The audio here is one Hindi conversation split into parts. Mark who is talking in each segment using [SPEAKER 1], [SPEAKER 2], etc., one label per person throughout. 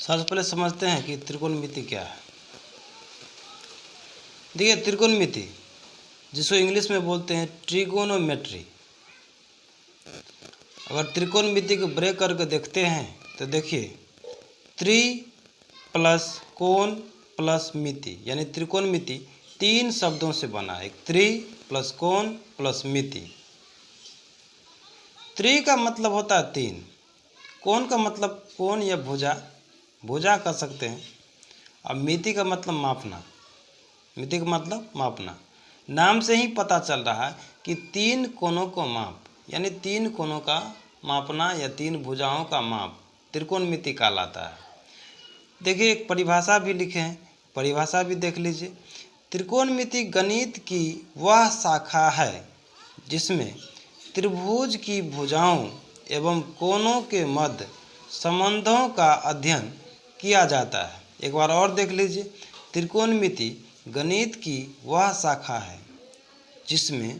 [SPEAKER 1] सबसे पहले समझते हैं कि त्रिकोणमिति क्या है। देखिए, त्रिकोणमिति जिसको इंग्लिश में बोलते हैं ट्रिगोनोमेट्री। अगर त्रिकोणमिति को ब्रेक करके देखते हैं तो देखिए, त्रि प्लस कोण प्लस मिति, यानी त्रिकोणमिति 3 शब्दों से बना है। त्रि प्लस कोण प्लस मिति। त्रि का मतलब होता है 3, कोण का मतलब कोण या भुजा, भुजा कर सकते हैं, और मिति का मतलब मापना, मिति का मतलब मापना। नाम से ही पता चल रहा है कि 3 कोणों को माप, यानी 3 कोणों का मापना या 3 भुजाओं का माप त्रिकोणमिति कहलाता है। देखिए, एक परिभाषा भी लिखे हैं, परिभाषा भी देख लीजिए। त्रिकोणमिति गणित की वह शाखा है जिसमें त्रिभुज की भुजाओं एवं कोणों के मध्य संबंधों का अध्ययन किया जाता है। एक बार और देख लीजिए, त्रिकोणमिति गणित की वह शाखा है जिसमें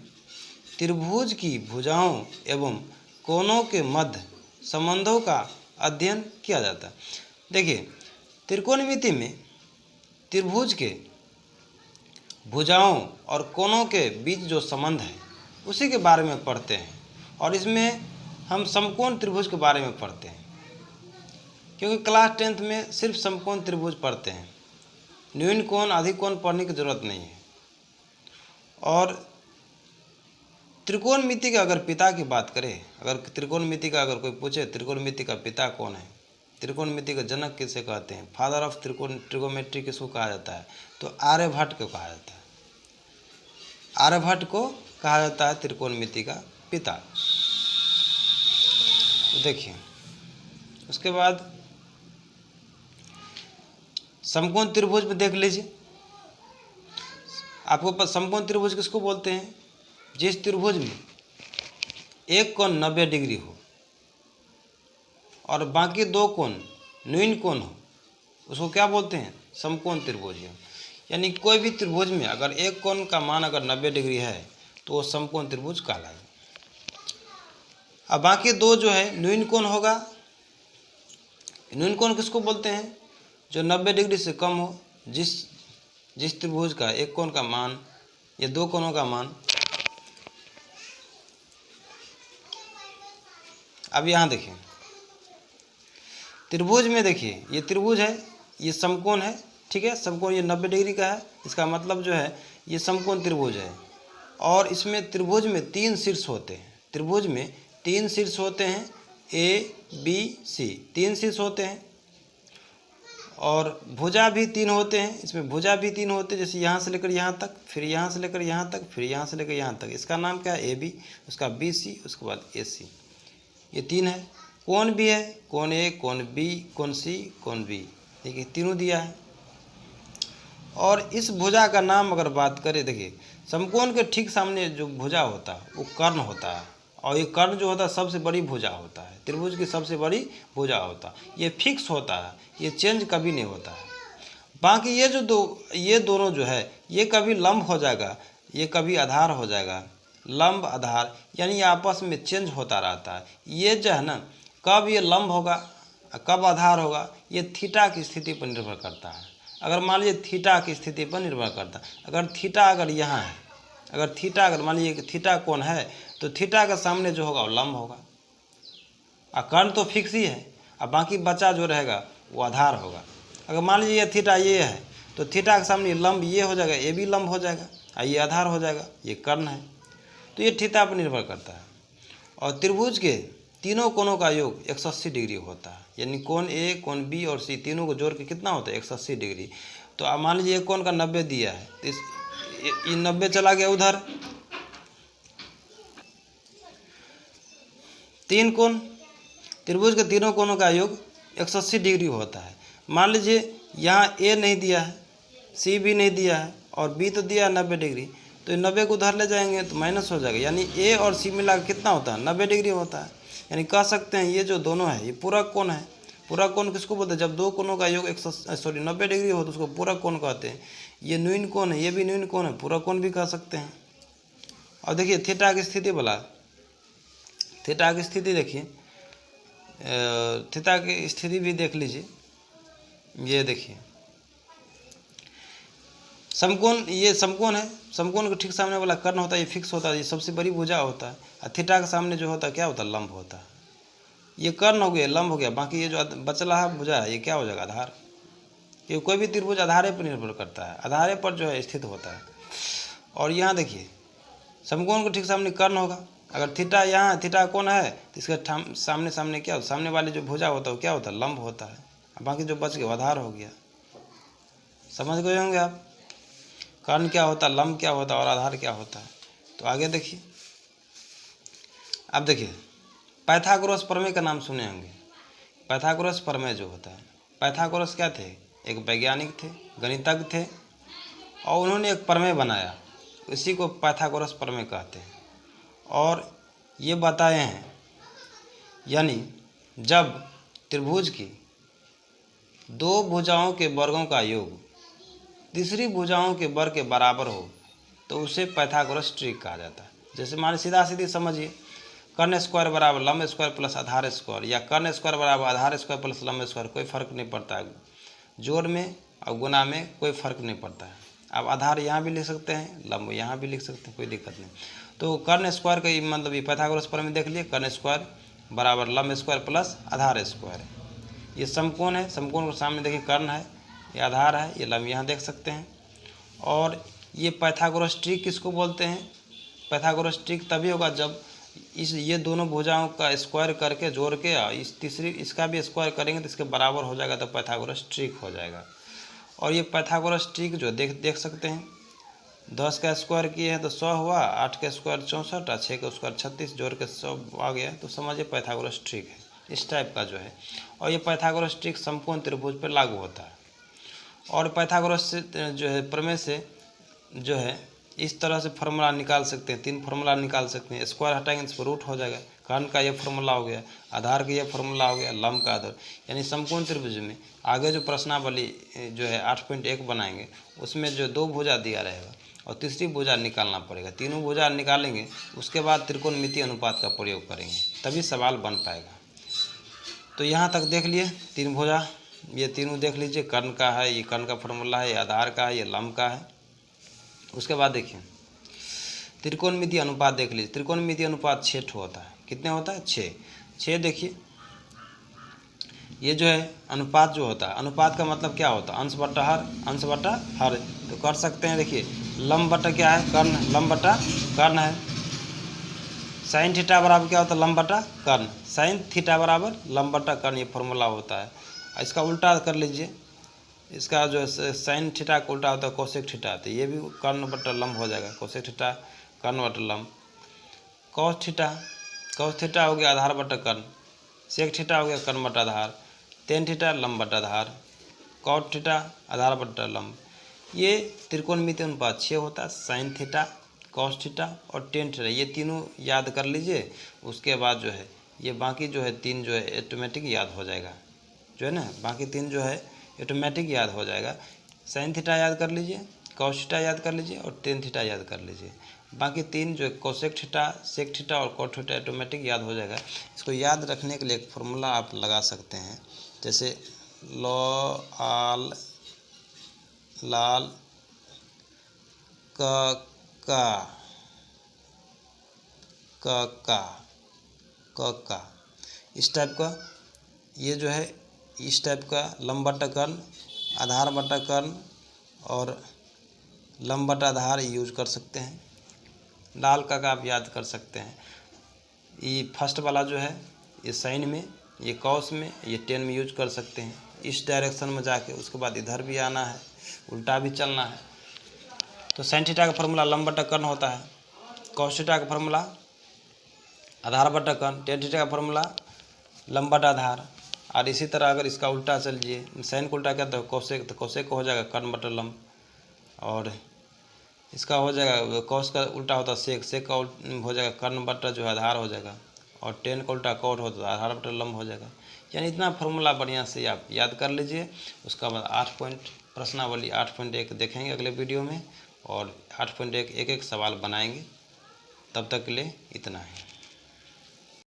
[SPEAKER 1] त्रिभुज की भुजाओं एवं कोणों के मध्य संबंधों का अध्ययन किया जाता है। देखिए, त्रिकोणमिति में त्रिभुज के भुजाओं और कोणों के बीच जो संबंध है उसी के बारे में पढ़ते हैं, और इसमें हम समकोण त्रिभुज के बारे में पढ़ते हैं, क्योंकि क्लास 10th में सिर्फ समकोण त्रिभुज पढ़ते हैं, न्यून कोण अधिक कोण पढ़ने की ज़रूरत नहीं है। और त्रिकोणमिति के अगर पिता की बात करें, अगर त्रिकोणमिति का अगर कोई पूछे त्रिकोणमिति का पिता कौन है, त्रिकोणमिति का जनक किसे कहते हैं, फादर ऑफ ट्रिगोनोमेट्री किसको कहा जाता है, तो आर्यभट्ट को कहा जाता है। आर्यभट्ट को कहा जाता है त्रिकोणमिति का पिता। तो देखिए, उसके बाद समकोण त्रिभुज में देख लीजिए। आपको समकोण त्रिभुज किसको बोलते हैं, जिस त्रिभुज में एक कोण 90 डिग्री हो और बाकी 2 कोण न्यून कोण हो, उसको क्या बोलते हैं, समकोण त्रिभुज। यानी कोई भी त्रिभुज में अगर एक कोण का मान अगर 90 डिग्री है तो वो समकोण त्रिभुज कहलाएगा। अब बाकी 2 जो है न्यून कोण होगा। न्यून कोण किसको बोलते हैं, जो 90 डिग्री से कम हो, जिस त्रिभुज का एक कोण का मान या 2 कोणों का मान। अब यहाँ देखिए, त्रिभुज में देखिए, ये त्रिभुज है, ये समकोण है, ठीक है, समकोण ये 90 डिग्री का है, इसका मतलब जो है ये समकोण त्रिभुज है। और इसमें त्रिभुज में 3 शीर्ष होते हैं, त्रिभुज में 3 शीर्ष होते हैं, ए बी सी, 3 शीर्ष होते हैं। और भुजा भी 3 होते हैं, इसमें भुजा भी 3 होते हैं, जैसे यहाँ से लेकर यहाँ तक, फिर यहाँ से लेकर यहाँ तक, फिर यहाँ से लेकर यहाँ तक। इसका नाम क्या है, ए बी, उसका बी सी, उसके बाद ए सी, ये 3 है। कोण भी है, कोण ए, कोण बी, कोण सी, कोण बी, देखिए तीनों दिया है। और इस भुजा का नाम अगर बात करें, देखिए समकोण के ठीक सामने जो भुजा होता है वो कर्ण होता है, और ये कर्ण जो होता है सबसे बड़ी भुजा होता है, त्रिभुज की सबसे बड़ी भुजा होता है। ये फिक्स होता है, ये चेंज कभी नहीं होता है। बाकी ये दोनों जो है ये कभी लंब हो जाएगा, ये कभी आधार हो जाएगा, लंब आधार, यानी आपस में चेंज होता रहता है। ये जो है ना, कब ये लंब होगा कब आधार होगा, ये थीटा की स्थिति पर निर्भर करता है। अगर मान लीजिए थीटा की स्थिति पर निर्भर करता है, अगर थीटा अगर यहाँ है, अगर थीटा अगर मान लीजिए थीटा कोण है तो थीटा के सामने जो होगा वो लंब होगा, और कर्ण तो फिक्स ही है, और बाकी बचा जो रहेगा वो आधार होगा। अगर मान लीजिए ये थीटा ये है तो थीटा के सामने लंब ये हो जाएगा, ये भी लंब हो जाएगा, और ये आधार हो जाएगा, ये कर्ण है। तो ये थीटा पर निर्भर करता है। और त्रिभुज के तीनों कोणों का योग 180 डिग्री होता है, यानी कोण ए, कोण बी और सी तीनों को जोड़ के कितना होता है, 180 डिग्री। तो अब मान लीजिए एक कोण का 90 दिया है, तो ये 90 चला गया उधर। 3 कोण, त्रिभुज के तीनों कोणों का योग 180 डिग्री होता है। मान लीजिए यहाँ ए नहीं दिया है, सी भी नहीं दिया है, और बी तो दिया है 90 डिग्री, तो 90 को उधर ले जाएंगे तो माइनस हो जाएगा, यानी ए और सी मिला कितना होता है, 90 डिग्री होता है। यानी कह सकते हैं ये जो दोनों है ये पूरक कोण है। पूरक कोण किसको बोलते हैं, जब 2 कोणों का योग 90 डिग्री हो तो उसको पूरक कोण कहते हैं। ये न्यून कोण है, ये भी न्यून कोण है, पूरक कोण भी कह सकते हैं। और देखिए थीटा की स्थिति बोला, थीटा की स्थिति देखिए, थीटा की स्थिति भी देख लीजिए। ये देखिए समकोण, ये समकोण है, समकोण के ठीक सामने वाला कर्ण होता है, ये फिक्स होता है, ये सबसे बड़ी भुजा होता है। और थीटा के सामने जो होता है क्या होता है, लंब होता है। ये कर्ण हो गया, लंब हो गया, बाकी ये जो बचला है भुजा है ये क्या हो जाएगा, आधार। ये कोई भी त्रिभुज आधारे पर निर्भर करता है, आधारे पर जो है स्थित होता है। और यहाँ देखिए समकोण के ठीक सामने कर्ण होगा, अगर थीटा यहाँ थीटा कोण है तो इसका सामने सामने क्या होता है, सामने वाले जो भुजा होता है वो क्या होता है, लंब होता है। बाकी जो बच गया आधार हो गया। समझ गए होंगे आप कर्ण क्या होता है, लंब क्या होता है और आधार क्या होता है। तो आगे देखिए, अब देखिए पाइथागोरस प्रमेय का नाम सुने होंगे। पाइथागोरस प्रमेय जो होता है, पाइथागोरस क्या थे, एक वैज्ञानिक थे, गणितज्ञ थे, और उन्होंने एक प्रमेय बनाया, इसी को पाइथागोरस प्रमेय कहते हैं। और ये बताए हैं, यानी जब त्रिभुज की दो भुजाओं के वर्गों का योग तीसरी भुजाओं के वर्ग के बराबर हो तो उसे पाइथागोरस ट्रिक कहा जाता है। जैसे मान सीधा सीधी समझिए, कर्ण स्क्वायर बराबर लंब स्क्वायर प्लस आधार स्क्वायर, या कर्ण स्क्वायर बराबर आधार स्क्वायर प्लस लंब स्क्वायर, कोई फर्क नहीं पड़ता है, जोड़ में और गुना में कोई फर्क नहीं पड़ता है। आप आधार यहाँ भी लिख सकते हैं, लंब यहाँ भी लिख सकते हैं, कोई दिक्कत नहीं। तो कर्ण स्क्वायर का मतलब ये पाइथागोरस प्रमेय देख लिए, कर्ण स्क्वायर बराबर लंब स्क्वायर प्लस आधार स्क्वायर। ये समकोण है, समकोण के सामने देखिए कर्ण है, ये आधार है, ये लंब यहाँ देख सकते हैं। और ये पाइथागोरस ट्रिक किसको बोलते हैं, पाइथागोरस ट्रिक तभी होगा जब ये दोनों भुजाओं का स्क्वायर करके जोड़ के इस तीसरी इसका भी स्क्वायर करेंगे तो इसके बराबर हो जाएगा, तो पाइथागोरस ट्रिक हो जाएगा। और ये पाइथागोरस ट्रिक जो देख सकते हैं, 10 का स्क्वायर किए हैं तो 100 हुआ, 8 का स्क्वायर 64 और 6 का स्क्वायर 36, जोड़ के 100 आ गया, तो समझिए पाइथागोरस ट्रिक है, इस टाइप का जो है। और ये पाइथागोरस ट्रिक समकोण त्रिभुज पर लागू होता है। और पाइथागोरस से जो है प्रमेय से जो है इस तरह से फार्मूला निकाल सकते हैं, 3 फार्मूला निकाल सकते हैं। स्क्वायर हटाएंगे इस पर रूट हो जाएगा, कर्ण का ये फार्मूला हो गया, आधार का ये फार्मूला हो गया, लंब का आधार। यानी समकोण त्रिभुज में आगे जो प्रश्नावली जो है 8.1 बनाएंगे, उसमें जो 2 भुजा दिया रहेगा और तीसरी भुजा निकालना पड़ेगा। तीनों भुजा निकालेंगे, उसके बाद त्रिकोणमितीय अनुपात का प्रयोग करेंगे, तभी सवाल बन पाएगा। तो यहाँ तक देख लिए 3 भुजा, ये तीनों देख लीजिए, कर्ण का है, ये कर्ण का फार्मूला है, ये आधार का है, ये लंब का है। उसके बाद देखिए त्रिकोणमितीय अनुपात देख लीजिए, त्रिकोणमितीय अनुपात 6 होता है। कितने होता है, 6। देखिए ये जो है अनुपात जो होता है, अनुपात का मतलब क्या होता है, अंश बटा हर, अंश बटा हर। तो कर सकते हैं, देखिए लंब बटा क्या है, कर्ण, लंब बटा कर्ण है। साइन थीटा बराबर क्या होता है, लंब बटा कर्ण, साइन थीटा बराबर लंब बटा कर्ण, ये फॉर्मूला होता है। इसका उल्टा कर लीजिए, इसका जो साइन थीटा का उल्टा होता है कोसेक थीटा, तो ये भी कर्ण बटा लंब हो जाएगा, कोसेक थीटा कर्ण बटा लंब। कॉस थीटा हो गया आधार बटा कर्ण, सेक थीटा हो गया कर्ण बटा आधार, टेन थीटा लंब बटा आधार, कॉट थीटा आधार बटा लंब। ये त्रिकोणमितीय अनुपात 6 होता है, साइन थीटा, कॉस थीटा और टेन थीटा, ये तीनों याद कर लीजिए। उसके बाद जो है ये बाकी जो है 3 जो है ऑटोमेटिक याद हो जाएगा, जो है ना, बाकी 3 जो है ऑटोमेटिक याद हो जाएगा। साइन थीटा याद कर लीजिए, कॉस थीटा याद कर लीजिए और टेन थीटा याद कर लीजिए। बाकी 3 जो कोसेक थीटा, सेक थीटा और कॉट थीटा ऑटोमेटिक याद हो जाएगा। इसको याद रखने के लिए एक फार्मूला आप लगा सकते हैं, जैसे लॉ आल लाल क का इस टाइप का, ये जो है इस टाइप का लंब बटा कर्ण, आधार बटा कर्ण और लंब बटा आधार यूज कर सकते हैं। लाल का आप याद कर सकते हैं। ये फर्स्ट वाला जो है ये साइन में, ये कॉस में, ये टेन में यूज कर सकते हैं, इस डायरेक्शन में जाके। उसके बाद इधर भी आना है, उल्टा भी चलना है। तो साइन थीटा का फार्मूला लंब बटा कर्ण होता है, कॉस थीटा का फार्मूला आधार बटा कर्ण, टेन थीटा का फार्मूला लंब बटा आधार। और इसी तरह अगर इसका उल्टा चलिए, साइन को उल्टा क्या था कोसेक, तो कोसेक हो जाएगा कर्ण बटा लंब। और इसका हो जाएगा कॉस का उल्टा होता है सेक, सेक का हो जाएगा कर्ण बटा जो है आधार हो जाएगा। और टेन का उल्टा कॉट होता है आधार बटा लंब हो जाएगा। यानी इतना फार्मूला बढ़िया से आप याद कर लीजिए। उसका बाद 8 पॉइंट प्रश्नावली 8.1 देखेंगे अगले वीडियो में, और 8.1 एक एक सवाल बनाएंगे। तब तक के लिए इतना है।